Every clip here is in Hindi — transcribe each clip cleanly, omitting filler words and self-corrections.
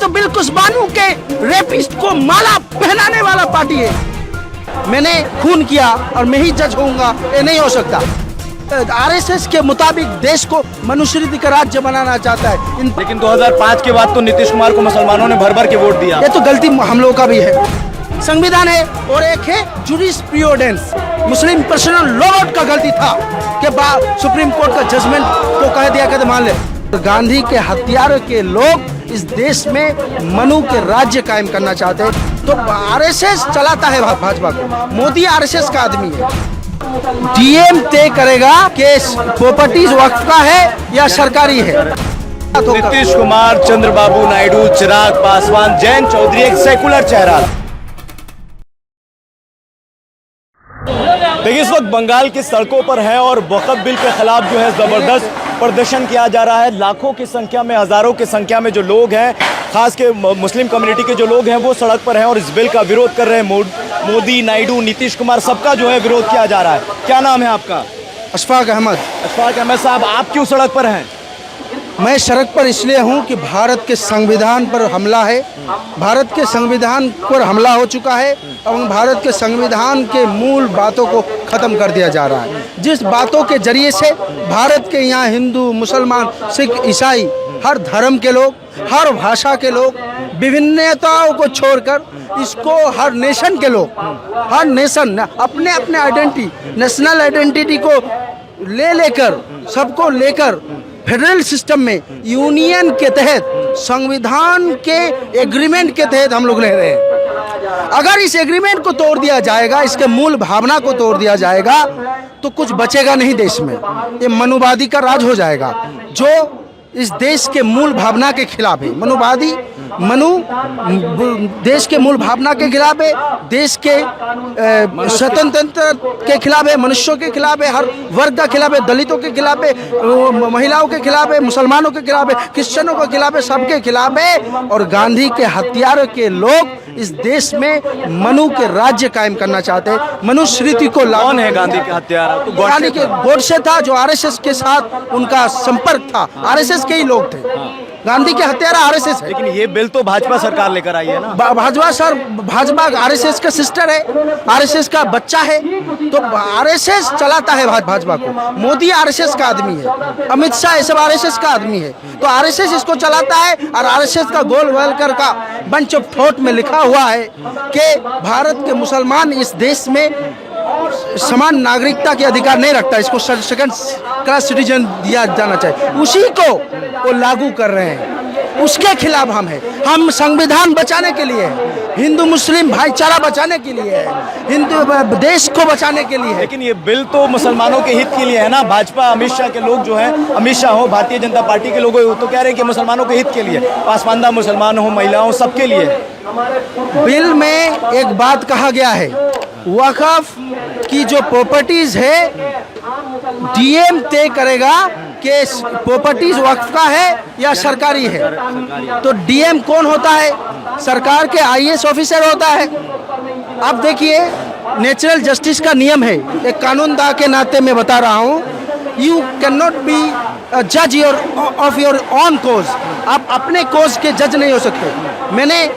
तो बिल्कुल बानू के रेपिस्ट को माला पहनाने वाला पार्टी है। मैंने खून किया और मैं ही जज होऊंगा, ये नहीं हो सकता। आरएसएस के मुताबिक देश को मनुस्मृति का राज्य बनाना चाहता है। लेकिन 2005 के बाद तो नीतीश कुमार को मुसलमानों ने भर भर के वोट दिया। ये तो गलती हम लोगों का भी है। संविधान है और एक है जुरिस्प्रूडेंस, मुस्लिम पर्सनल लॉ का गलती था कि सुप्रीम कोर्ट का जजमेंट को कह दिया कि मान ले। गांधी के हत्यारों के लोग इस देश में मनु के राज्य कायम करना चाहते हैं, तो आरएसएस चलाता है भाजपा को। मोदी आरएसएस का आदमी है। डीएम तय करेगा कि प्रॉपर्टीज वक्फ का है या सरकारी है। नीतीश कुमार, चंद्रबाबू नायडू, चिराग पासवान, जयंत चौधरी एक सेकुलर चेहरा। देखिए इस वक्त बंगाल की सड़कों पर है और वक्फ बिल के खिलाफ जो है जबरदस्त प्रदर्शन किया जा रहा है। लाखों की संख्या में, हजारों की संख्या में जो लोग हैं, खास के मुस्लिम कम्युनिटी के जो लोग हैं वो सड़क पर हैं और इस बिल का विरोध कर रहे हैं। मोदी, नायडू, नीतीश कुमार, सबका जो है विरोध किया जा रहा है। क्या नाम है आपका? अशफाक अहमद। अशफाक अहमद साहब, आप क्यों सड़क पर हैं? मैं सड़क पर इसलिए हूं कि भारत के संविधान पर हमला है। भारत के संविधान पर हमला हो चुका है और भारत के संविधान के मूल बातों को ख़त्म कर दिया जा रहा है। जिस बातों के जरिए से भारत के यहाँ हिंदू, मुसलमान, सिख, ईसाई, हर धर्म के लोग, हर भाषा के लोग, विभिन्नताओं को छोड़कर इसको हर नेशन के लोग, हर नेशन अपने अपने आइडेंटिटी, नेशनल आइडेंटिटी को लेकर, सबको लेकर फेडरल सिस्टम में यूनियन के तहत, संविधान के एग्रीमेंट के तहत हम लोग रह रहे हैं। अगर इस एग्रीमेंट को तोड़ दिया जाएगा, इसके मूल भावना को तोड़ दिया जाएगा, तो कुछ बचेगा नहीं देश में। ये मनुवादी का राज हो जाएगा जो इस देश के मूल भावना के खिलाफ है। मनुवादी देश के मूल भावना के खिलाफ है, देश के स्वतंत्रता के खिलाफ है, मनुष्यों के खिलाफ है, हर वर्ग का खिलाफ है, दलितों के खिलाफ है, महिलाओं के खिलाफ है, मुसलमानों के खिलाफ है, क्रिश्चियनों के खिलाफ है, सबके खिलाफ है। और गांधी के हत्यारों के लोग इस देश में मनु के राज्य कायम करना चाहते हैं। मनुस्मृति को कौन है गांधी के हत्यारा? तो गांधी के गोडसे था जो आरएसएस के साथ उनका संपर्क था, आरएसएस के ही लोग थे। गांधी के हत्यारा आरएसएस है। लेकिन ये बिल तो भाजपा सरकार लेकर आई है ना। भाजपा आरएसएस का सिस्टर है, आरएसएस का बच्चा है, तो आरएसएस चलाता है भाजपा को। मोदी आरएसएस का आदमी है, अमित शाह ये सब आरएसएस का आदमी है, तो आरएसएस इसको चलाता है। और आरएसएस का गोलवलकर का बंच ऑफ थॉट में लिखा हुआ है कि भारत के मुसलमान इस देश में समान नागरिकता के अधिकार नहीं रखता, इसको सेकंड क्लास सिटीजन दिया जाना चाहिए। उसी को वो लागू कर रहे हैं, उसके खिलाफ हम हैं। हम संविधान बचाने के लिए हैं, हिंदू मुस्लिम भाईचारा बचाने के लिए है, हिंदू देश को बचाने के लिए है। लेकिन ये बिल तो मुसलमानों के हित के लिए है ना। भाजपा, अमित शाह के लोग जो हैं, अमित शाह हो, भारतीय जनता पार्टी के लोग हो, तो कह रहे हैं कि मुसलमानों के हित के लिए, पासमानदा मुसलमान हो, महिलाओं, सबके लिए। बिल में एक बात कहा गया है, वक़्फ़ की जो प्रॉपर्टीज है डीएम तय करेगा कि प्रॉपर्टीज वक्फ का है या सरकारी है। तो डीएम कौन होता है? सरकार के आईएएस ऑफिसर होता है। अब देखिए, नेचुरल जस्टिस का नियम है, एक कानूनदा के नाते मैं बता रहा हूँ, यू कैन नॉट बी जज ऑफ योर ऑन कोज। आप अपने कोज के जज नहीं हो सकते। मैंने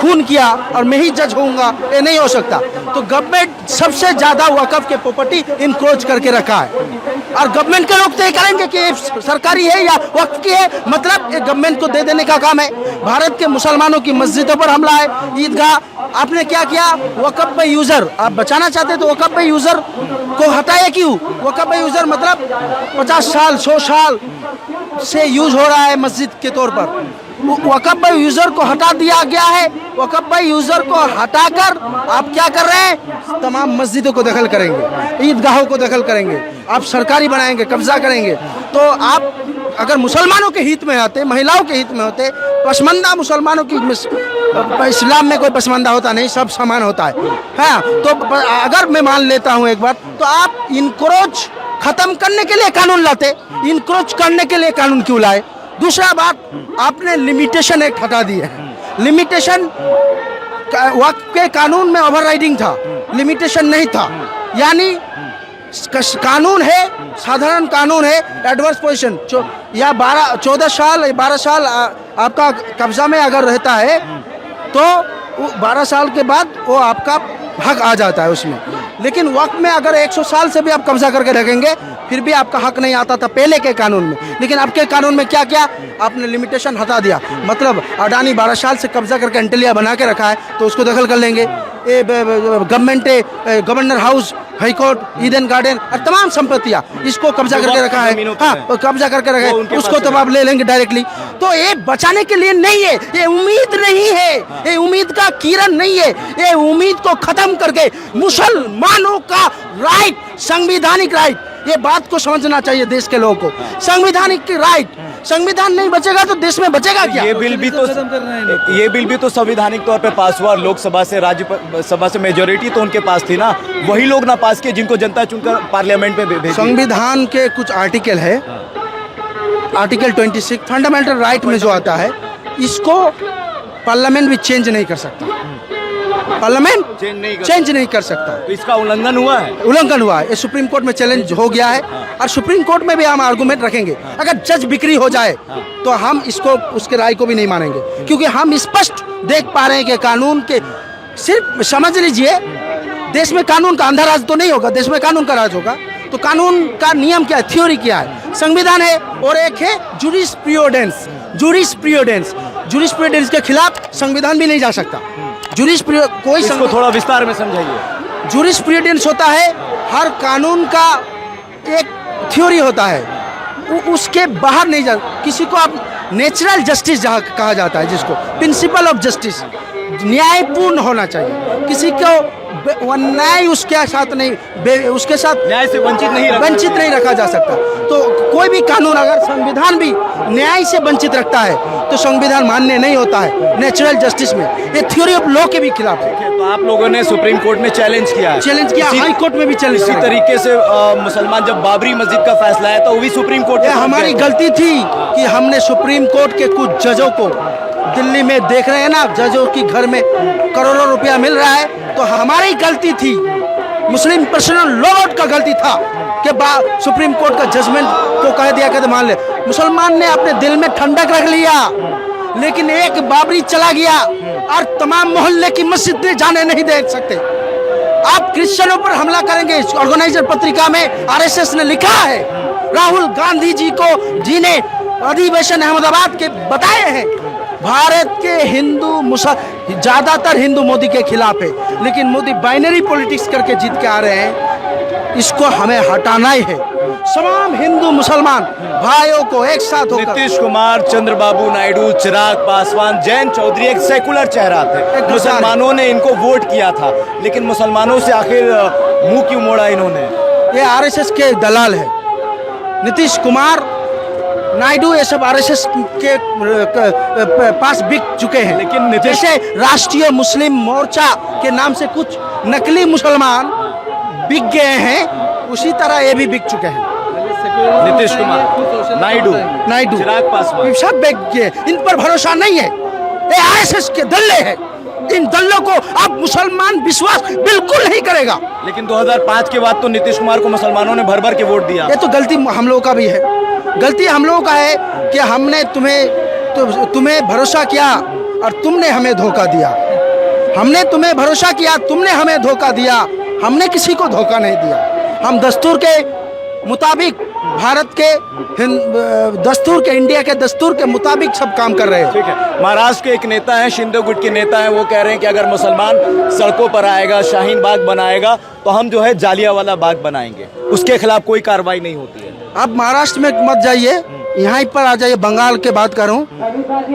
खून किया और मैं ही जज होऊंगा, ये नहीं हो सकता। तो गवर्नमेंट सबसे ज्यादा वक़्फ़ के प्रॉपर्टी इनक्रोच करके रखा है और गवर्नमेंट के लोग तय करेंगे कि सरकारी है या वक्फ की है, मतलब ये गवर्नमेंट को दे देने का काम है। भारत के मुसलमानों की मस्जिदों पर हमला है, ईदगाह। आपने क्या किया? वक़्फ़ पे यूजर आप बचाना चाहते तो वक़्फ़ पे यूजर को हटाया क्यों? वक़्फ़ पे यूजर मतलब 50 साल 100 साल से यूज हो रहा है मस्जिद के तौर पर। वक़्फ़ पे यूजर को हटा दिया गया है। वक़्फ़ पे यूजर को हटाकर आप क्या कर रहे हैं? तमाम मस्जिदों को दखल करेंगे, ईदगाहों को दखल करेंगे, आप सरकारी बनाएंगे, कब्जा करेंगे। तो आप अगर मुसलमानों के हित में होते, महिलाओं के हित में होते, पसमानदा मुसलमानों की, इस्लाम में कोई पसमानदा होता नहीं, सब समान होता है। हाँ, तो अगर मैं मान लेता हूँ एक बात, तो आप इनक्रोच खत्म करने के लिए कानून लाते, इनक्रोच करने के लिए कानून क्यों लाए? दूसरा बात, आपने लिमिटेशन एक्ट हटा दी है। लिमिटेशन वक्फ के कानून में ओवरराइडिंग था, लिमिटेशन नहीं था। यानी कानून है, साधारण कानून है, एडवर्स पोजीशन या 14 साल 12 साल आपका कब्जा में अगर रहता है तो 12 साल के बाद वो आपका हक आ जाता है उसमें। लेकिन वक्त में अगर 100 साल से भी आप कब्जा करके रखेंगे फिर भी आपका हक नहीं आता था पहले के कानून में। लेकिन अब के कानून में क्या किया, आपने लिमिटेशन हटा दिया। मतलब अडानी 12 साल से कब्जा करके एंटेलिया बना के रखा है तो उसको दखल कर लेंगे। Government governor house, high court, Eden garden और तमाम संपत्तियां इसको कब्जा करके रखा है। हाँ, कब्जा करके रखा है, उसको तो आप ले लेंगे डायरेक्टली। तो ये बचाने के लिए नहीं है, ये उम्मीद नहीं है, ये उम्मीद का किरण नहीं है। ये उम्मीद को खत्म करके मुसलमानों का राइट, संवैधानिक राइट, ये बात को समझना चाहिए देश के लोगों को। संवैधानिक राइट, संविधान नहीं बचेगा तो देश में बचेगा क्या? ये बिल भी तो संवैधानिक तौर पे पास हुआ, लोकसभा से राज्यसभा से मेजोरिटी तो उनके पास थी ना, वही लोग ना पास किए जिनको जनता चुनकर पार्लियामेंट में भेजी। संविधान के कुछ आर्टिकल है, आर्टिकल 26 फंडामेंटल राइट में जो आता है, इसको पार्लियामेंट भी चेंज नहीं कर सकता। पार्लियामेंट चेंज नहीं कर सकता। तो इसका उल्लंघन हुआ है, उल्लंघन हुआ है। ये सुप्रीम कोर्ट में चैलेंज हो गया है और सुप्रीम कोर्ट में भी हम आर्गुमेंट रखेंगे। अगर जज बिक्री हो जाए तो हम इसको, उसके राय को भी नहीं मानेंगे, क्योंकि हम स्पष्ट देख पा रहे हैं कि कानून के, सिर्फ समझ लीजिए देश में कानून का अंधा राज तो नहीं होगा, देश में कानून का राज होगा। तो कानून का नियम क्या है, थ्योरी क्या है? संविधान है और एक है जुरिस्प्रूडेंस। जुरिस्प्रूडेंस के खिलाफ संविधान भी नहीं जा सकता। कोई इसको थोड़ा विस्तार में समझाइए। जुरिस्प्रूडेंस होता है हर कानून का एक थ्योरी होता है, उसके बाहर नहीं जा। किसी को आप नेचुरल जस्टिस जहाँ कहा जाता है, जिसको प्रिंसिपल ऑफ जस्टिस, न्यायपूर्ण होना चाहिए। किसी को न्याय उसके साथ नहीं, उसके साथ न्याय से वंचित नहीं रखा जा सकता। तो कोई भी कानून, अगर संविधान भी न्याय से वंचित रखता है तो संविधान मान्य नहीं होता है नेचुरल जस्टिस में। ये थ्योरी ऑफ लॉ के भी खिलाफ है। तो आप लोगों ने सुप्रीम कोर्ट में चैलेंज किया, हाई कोर्ट में भी चैलेंज इसी तरीके से मुसलमान जब बाबरी मस्जिद का फैसला है तो वो भी सुप्रीम कोर्ट में। हमारी गलती थी कि हमने सुप्रीम कोर्ट के कुछ जजों को, दिल्ली में देख रहे हैं ना, जजों की घर में करोड़ों रुपया मिल रहा है, तो हमारी गलती थी, मुस्लिम पर्सनल लॉ बोर्ड का गलती था कि सुप्रीम कोर्ट का जजमेंट को कह दिया कि मान ले। मुसलमान ने अपने दिल में ठंडक रख लिया, लेकिन एक बाबरी चला गया और तमाम मोहल्ले की मस्जिद में जाने नहीं दे सकते। आप क्रिश्चियनों पर हमला करेंगे, ऑर्गेनाइजर पत्रिका में आरएसएस ने लिखा है, राहुल गांधी जी ने अधिवेशन अहमदाबाद के बताए हैं। भारत के ज्यादातर हिंदू मोदी के खिलाफ है, लेकिन मोदी बाइनरी पॉलिटिक्स करके जीत के आ रहे हैं। इसको हमें हटाना ही है। तमाम हिंदू मुसलमान भाइयों को एक साथ होकर, नीतीश कुमार, चंद्रबाबू नायडू, चिराग पासवान, जयंत चौधरी एक सेकुलर चेहरा थे, मुसलमानों ने इनको वोट किया था, लेकिन मुसलमानों से आखिर मुंह क्यों मोड़ा इन्होंने? ये आरएसएस के दलाल है। नीतीश कुमार, नायडू, ये सब आरएसएस के पास बिक चुके हैं। लेकिन जैसे राष्ट्रीय मुस्लिम मोर्चा के नाम से कुछ नकली मुसलमान बिक गए हैं, उसी तरह ये भी बिक चुके हैं। नीतीश कुमार, नायडू, चिराग पासवान सब बिक गए। इन पर भरोसा नहीं है, ये आरएसएस के दल्ले हैं। इन दल्लों को अब मुसलमान विश्वास बिल्कुल नहीं करेगा। लेकिन 2005 के बाद तो नीतीश कुमार को मुसलमानों ने भर भर के वोट दिया। ये तो गलती हम लोगों का भी है। गलती हम लोगों का है कि हमने तुम्हें भरोसा किया और तुमने हमें धोखा दिया। हमने तुम्हें भरोसा किया, तुमने हमें धोखा दिया। हमने किसी को धोखा नहीं दिया। हम दस्तूर के मुताबिक, भारत के दस्तूर के, इंडिया के दस्तूर के मुताबिक सब काम कर रहे हैं। ठीक है। महाराष्ट्र के एक नेता हैं, शिंदे गुट के नेता हैं, वो कह रहे हैं कि अगर मुसलमान सड़कों पर आएगा, शाहीन बाग बनाएगा, तो हम जो है जालियावाला बाग बनाएंगे। उसके खिलाफ कोई कार्रवाई नहीं होती है। आप महाराष्ट्र में मत जाइए, यहाँ पर आ जाइए। बंगाल के बात करूँ,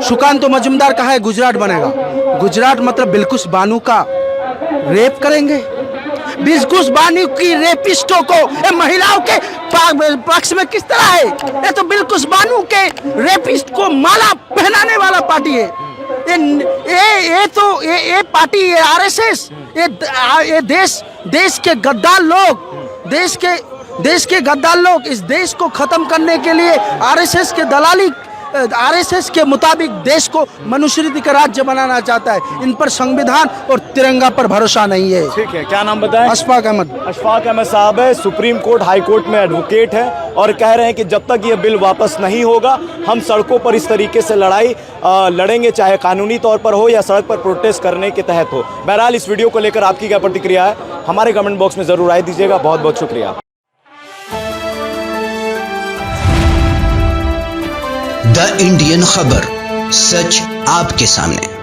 सुकांत मजुमदार कहा है गुजरात बनेगा। गुजरात मतलब बिल्कुस बानू का रेप करेंगे। बिल्कुस बानू की रेपिस्टों को महिलाओं के पक्ष में किस तरह है? ये तो बिल्कुस बानू के रेपिस्ट को माला पहनाने वाला पार्टी है। ये पार्टी, ये आरएसएस, ये देश के गद्दार लोग, देश के गद्दार लोग इस देश को खत्म करने के लिए आरएसएस के दलाली आरएसएस के मुताबिक देश को मनुस्मृति का राज्य बनाना चाहता है। इन पर संविधान और तिरंगा पर भरोसा नहीं है। ठीक है, क्या नाम बताएं? अशफाक अहमद। अशफाक अहमद साहब है, सुप्रीम कोर्ट हाई कोर्ट में एडवोकेट है और कह रहे हैं कि जब तक ये बिल वापस नहीं होगा हम सड़कों पर इस तरीके से लड़ाई लड़ेंगे, चाहे कानूनी तौर पर हो या सड़क पर प्रोटेस्ट करने के तहत हो। बहरहाल इस वीडियो को लेकर आपकी क्या प्रतिक्रिया है हमारे कमेंट बॉक्स में जरूर राय दीजिएगा। बहुत बहुत शुक्रिया। द इंडियन खबर, सच आपके सामने।